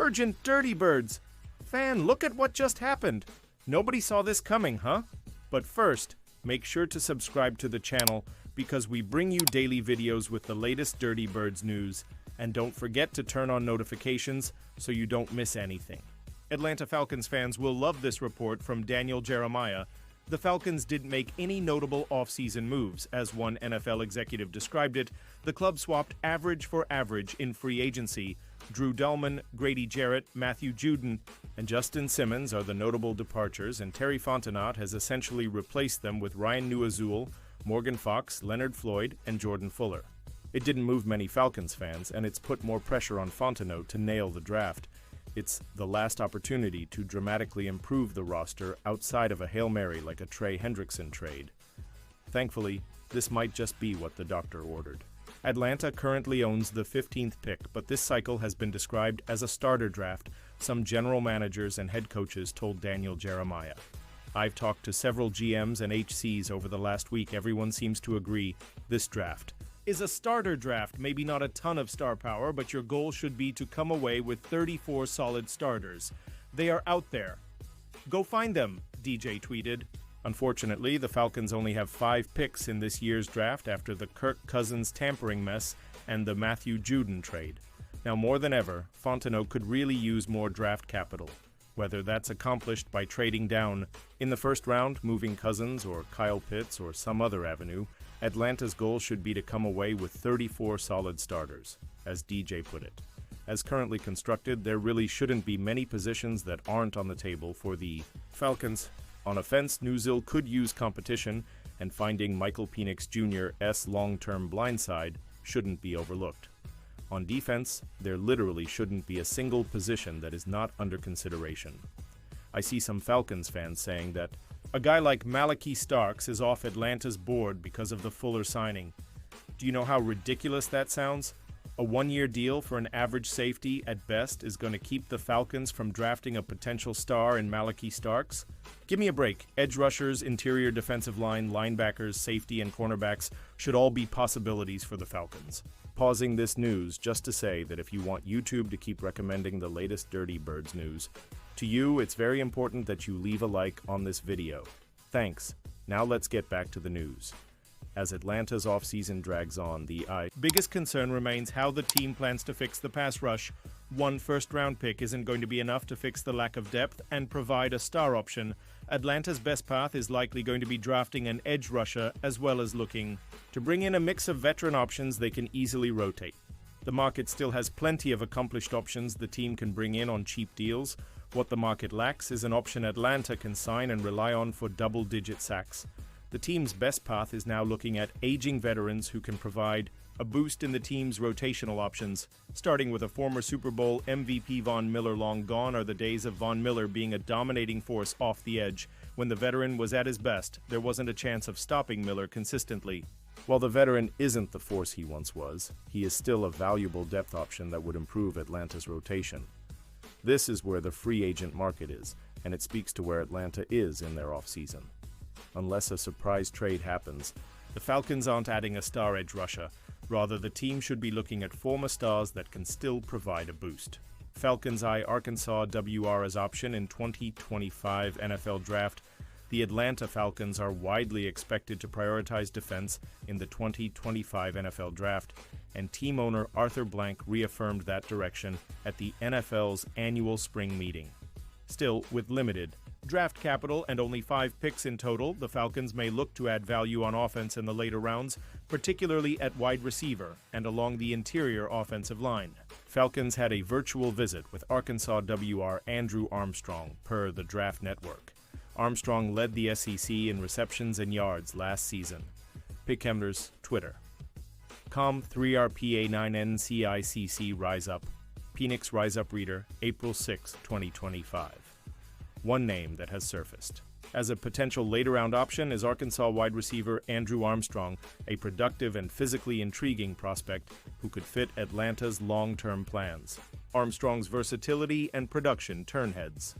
Urgent Dirty Birds! Fan, look at what just happened! Nobody saw this coming, huh? But first, make sure to subscribe to the channel because we bring you daily videos with the latest Dirty Birds news. And don't forget to turn on notifications so you don't miss anything. Atlanta Falcons fans will love this report from Daniel Jeremiah. The Falcons didn't make any notable offseason moves. As one NFL executive described it, the club swapped average for average in free agency. Drew Dalman, Grady Jarrett, Matthew Judon, and Justin Simmons are the notable departures, and Terry Fontenot has essentially replaced them with Ryan Newazul, Morgan Fox, Leonard Floyd, and Jordan Fuller. It didn't move many Falcons fans, and it's put more pressure on Fontenot to nail the draft. It's the last opportunity to dramatically improve the roster outside of a Hail Mary like a Trey Hendrickson trade. Thankfully, this might just be what the doctor ordered. Atlanta currently owns the 15th pick, but this cycle has been described as a starter draft, some general managers and head coaches told Daniel Jeremiah. I've talked to several GMs and HCs over the last week. Everyone seems to agree this draft is a starter draft, maybe not a ton of star power, but your goal should be to come away with 34 solid starters. They are out there. Go find them, DJ tweeted. Unfortunately, the Falcons only have 5 picks in this year's draft after the Kirk Cousins tampering mess and the Matthew Judon trade. Now more than ever, Fontenot could really use more draft capital. Whether that's accomplished by trading down in the first round, moving Cousins or Kyle Pitts or some other avenue, Atlanta's goal should be to come away with 34 solid starters, as DJ put it. As currently constructed, there really shouldn't be many positions that aren't on the table for the Falcons. On offense, Newazul could use competition, and finding Michael Penix Jr.'s long-term blindside shouldn't be overlooked. On defense, there literally shouldn't be a single position that is not under consideration. I see some Falcons fans saying that a guy like Malachi Starks is off Atlanta's board because of the Fuller signing. Do you know how ridiculous that sounds? A one-year deal for an average safety at best is going to keep the Falcons from drafting a potential star in Malachi Starks? Give me a break. Edge rushers, interior defensive line, linebackers, safety, and cornerbacks should all be possibilities for the Falcons. Pausing this news just to say that if you want YouTube to keep recommending the latest Dirty Birds news, to you, it's very important that you leave a like on this video. Thanks. Now let's get back to the news. As Atlanta's offseason drags on, the biggest concern remains how the team plans to fix the pass rush. One first-round pick isn't going to be enough to fix the lack of depth and provide a star option. Atlanta's best path is likely going to be drafting an edge rusher as well as looking to bring in a mix of veteran options they can easily rotate. The market still has plenty of accomplished options the team can bring in on cheap deals. What the market lacks is an option Atlanta can sign and rely on for double-digit sacks. The team's best path is now looking at aging veterans who can provide a boost in the team's rotational options. Starting with a former Super Bowl MVP Von Miller. Long gone are the days of Von Miller being a dominating force off the edge. When the veteran was at his best, there wasn't a chance of stopping Miller consistently. While the veteran isn't the force he once was, he is still a valuable depth option that would improve Atlanta's rotation. This is where the free agent market is, and it speaks to where Atlanta is in their offseason. Unless a surprise trade happens, the Falcons aren't adding a star edge rusher. Rather, the team should be looking at former stars that can still provide a boost. Falcons eye Arkansas WR as option in 2025 NFL Draft. The Atlanta Falcons are widely expected to prioritize defense in the 2025 NFL Draft, and team owner Arthur Blank reaffirmed that direction at the NFL's annual spring meeting. Still, with limited draft capital and only 5 picks in total, the Falcons may look to add value on offense in the later rounds, particularly at wide receiver and along the interior offensive line. Falcons had a virtual visit with Arkansas WR Andrew Armstrong, per the Draft Network. Armstrong led the SEC in receptions and yards last season. Pickhemders, Twitter. Com3RPA9NCICC Rise Up. Penix Rise Up Reader, April 6, 2025. One name that has surfaced as a potential later-round option is Arkansas wide receiver Andrew Armstrong, a productive and physically intriguing prospect who could fit Atlanta's long-term plans. Armstrong's versatility and production turn heads.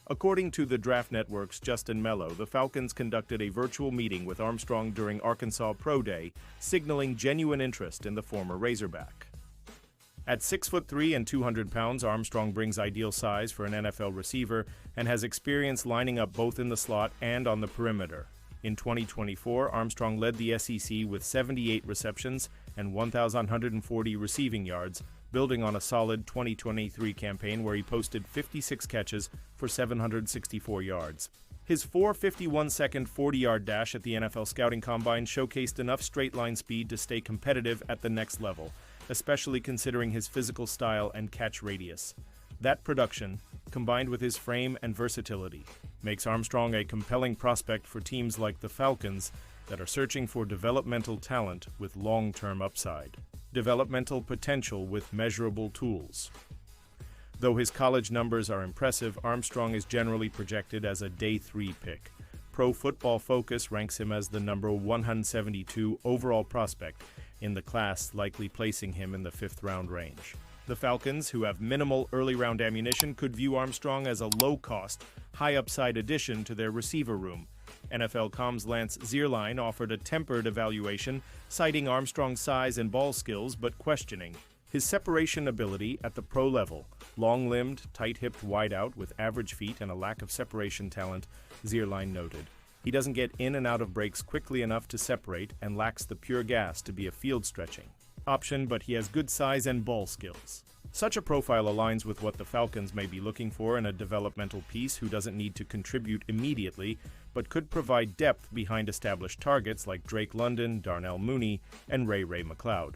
According to the Draft Network's Justin Mello, the Falcons conducted a virtual meeting with Armstrong during Arkansas Pro Day, signaling genuine interest in the former Razorback. At 6'3" and 200 pounds, Armstrong brings ideal size for an NFL receiver and has experience lining up both in the slot and on the perimeter. In 2024, Armstrong led the SEC with 78 receptions and 1,140 receiving yards, building on a solid 2023 campaign where he posted 56 catches for 764 yards. His 4:51-second 40-yard dash at the NFL Scouting Combine showcased enough straight-line speed to stay competitive at the next level, especially considering his physical style and catch radius. That production, combined with his frame and versatility, makes Armstrong a compelling prospect for teams like the Falcons that are searching for developmental talent with long-term upside. Developmental potential with measurable tools. Though his college numbers are impressive, Armstrong is generally projected as a Day 3 pick. Pro Football Focus ranks him as the number 172 overall prospect in the class, likely placing him in the 5th-round range. The Falcons, who have minimal early-round ammunition, could view Armstrong as a low-cost, high-upside addition to their receiver room. NFL.com's Lance Zierlein offered a tempered evaluation, citing Armstrong's size and ball skills, but questioning his separation ability at the pro level. Long-limbed, tight-hipped wideout with average feet and a lack of separation talent, Zierlein noted. He doesn't get in and out of breaks quickly enough to separate and lacks the pure gas to be a field-stretching option, but he has good size and ball skills. Such a profile aligns with what the Falcons may be looking for in a developmental piece who doesn't need to contribute immediately, but could provide depth behind established targets like Drake London, Darnell Mooney, and Ray McCloud.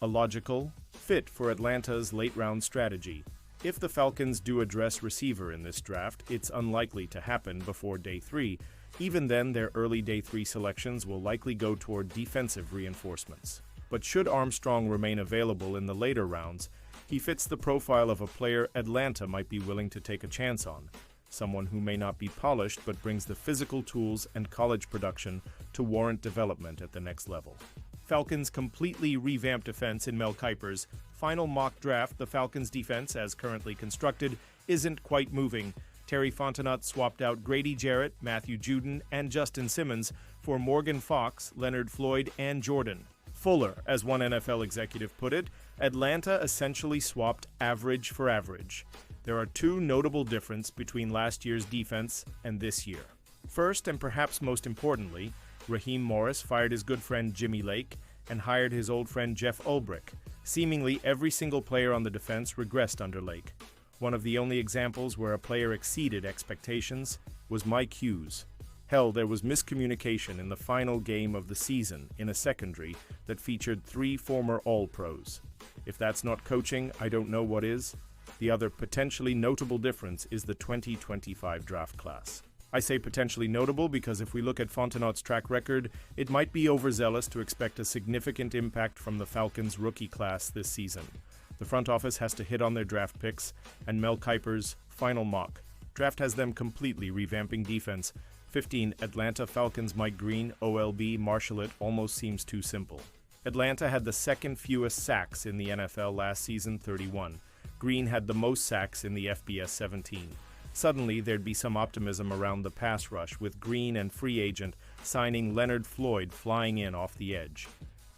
A logical fit for Atlanta's late-round strategy. If the Falcons do address receiver in this draft, it's unlikely to happen before Day 3. Even then, their early Day 3 selections will likely go toward defensive reinforcements. But should Armstrong remain available in the later rounds, he fits the profile of a player Atlanta might be willing to take a chance on. Someone who may not be polished but brings the physical tools and college production to warrant development at the next level. Falcons' completely revamped defense in Mel Kiper's final mock draft. The Falcons' defense, as currently constructed, isn't quite moving. Terry Fontenot swapped out Grady Jarrett, Matthew Judon, and Justin Simmons for Morgan Fox, Leonard Floyd, and Jordan Fuller. As one NFL executive put it, Atlanta essentially swapped average for average. There are two notable differences between last year's defense and this year. First, and perhaps most importantly, Raheem Morris fired his good friend Jimmy Lake and hired his old friend Jeff Ulbrich. Seemingly every single player on the defense regressed under Lake. One of the only examples where a player exceeded expectations was Mike Hughes. Hell, there was miscommunication in the final game of the season in a secondary that featured 3 former All-Pros. If that's not coaching, I don't know what is. The other potentially notable difference is the 2025 draft class. I say potentially notable because if we look at Fontenot's track record, it might be overzealous to expect a significant impact from the Falcons' rookie class this season. The front office has to hit on their draft picks, and Mel Kiper's final mock draft has them completely revamping defense. 15 Atlanta Falcons Mike Green, OLB, marshal it almost seems too simple. Atlanta had the second fewest sacks in the NFL last season, 31. Green had the most sacks in the FBS, 17. Suddenly, there'd be some optimism around the pass rush, with Green and free agent signing Leonard Floyd flying in off the edge.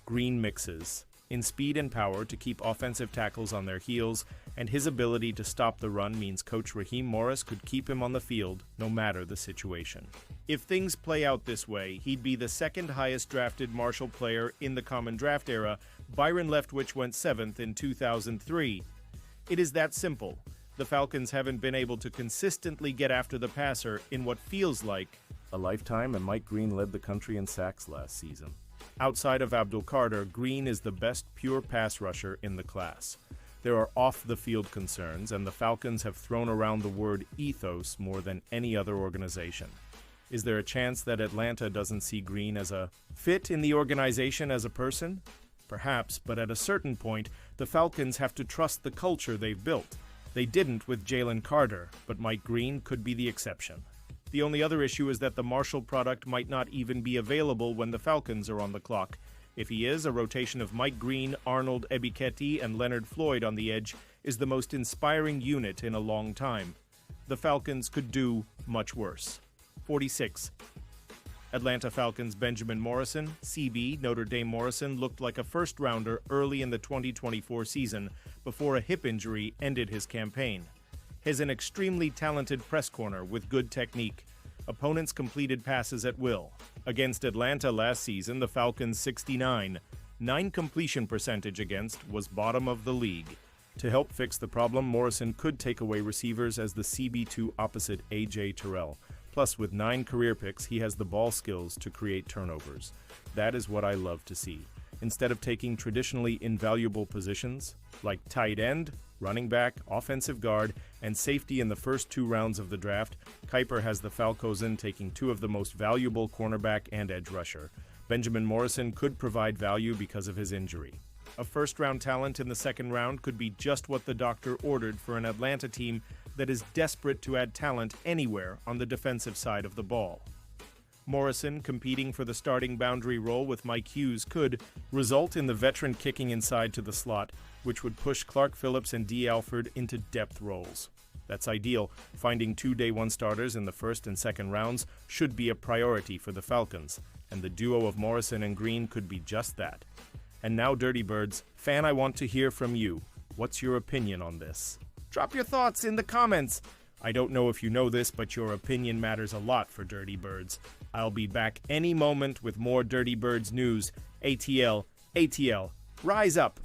Green mixes in speed and power to keep offensive tackles on their heels, and his ability to stop the run means Coach Raheem Morris could keep him on the field no matter the situation. If things play out this way, he'd be the second highest drafted Marshall player in the Common Draft era. Byron Leftwich went 7th in 2003. It is that simple. The Falcons haven't been able to consistently get after the passer in what feels like a lifetime, and Mike Green led the country in sacks last season. Outside of Abdul Carter, Green is the best pure pass rusher in the class. There are off-the-field concerns, and the Falcons have thrown around the word ethos more than any other organization. Is there a chance that Atlanta doesn't see Green as a fit in the organization as a person? Perhaps, but at a certain point, the Falcons have to trust the culture they've built. They didn't with Jalen Carter, but Mike Green could be the exception. The only other issue is that the Marshall product might not even be available when the Falcons are on the clock. If he is, a rotation of Mike Green, Arnold Ebiketie, and Leonard Floyd on the edge is the most inspiring unit in a long time. The Falcons could do much worse. 46. Atlanta Falcons Benjamin Morrison, CB Notre Dame Morrison, looked like a first-rounder early in the 2024 season before a hip injury ended his campaign. He's an extremely talented press corner with good technique. Opponents completed passes at will. Against Atlanta last season, the Falcons' 69.9 completion percentage against was bottom of the league. To help fix the problem, Morrison could take away receivers as the CB2 opposite A.J. Terrell. Plus, with 9 career picks, he has the ball skills to create turnovers. That is what I love to see. Instead of taking traditionally invaluable positions, like tight end, running back, offensive guard, and safety in the first 2 rounds of the draft, Kiper has the Falcons taking 2 of the most valuable cornerback and edge rusher. Benjamin Morrison could provide value because of his injury. A first-round talent in the second round could be just what the doctor ordered for an Atlanta team that is desperate to add talent anywhere on the defensive side of the ball. Morrison competing for the starting boundary role with Mike Hughes could result in the veteran kicking inside to the slot, which would push Clark Phillips and D. Alford into depth roles. That's ideal. Finding 2 day 1 starters in the first and second rounds should be a priority for the Falcons, and the duo of Morrison and Green could be just that. And now, Dirty Birds, fan, I want to hear from you. What's your opinion on this? Drop your thoughts in the comments. I don't know if you know this, but your opinion matters a lot for Dirty Birds. I'll be back any moment with more Dirty Birds news. ATL, rise up.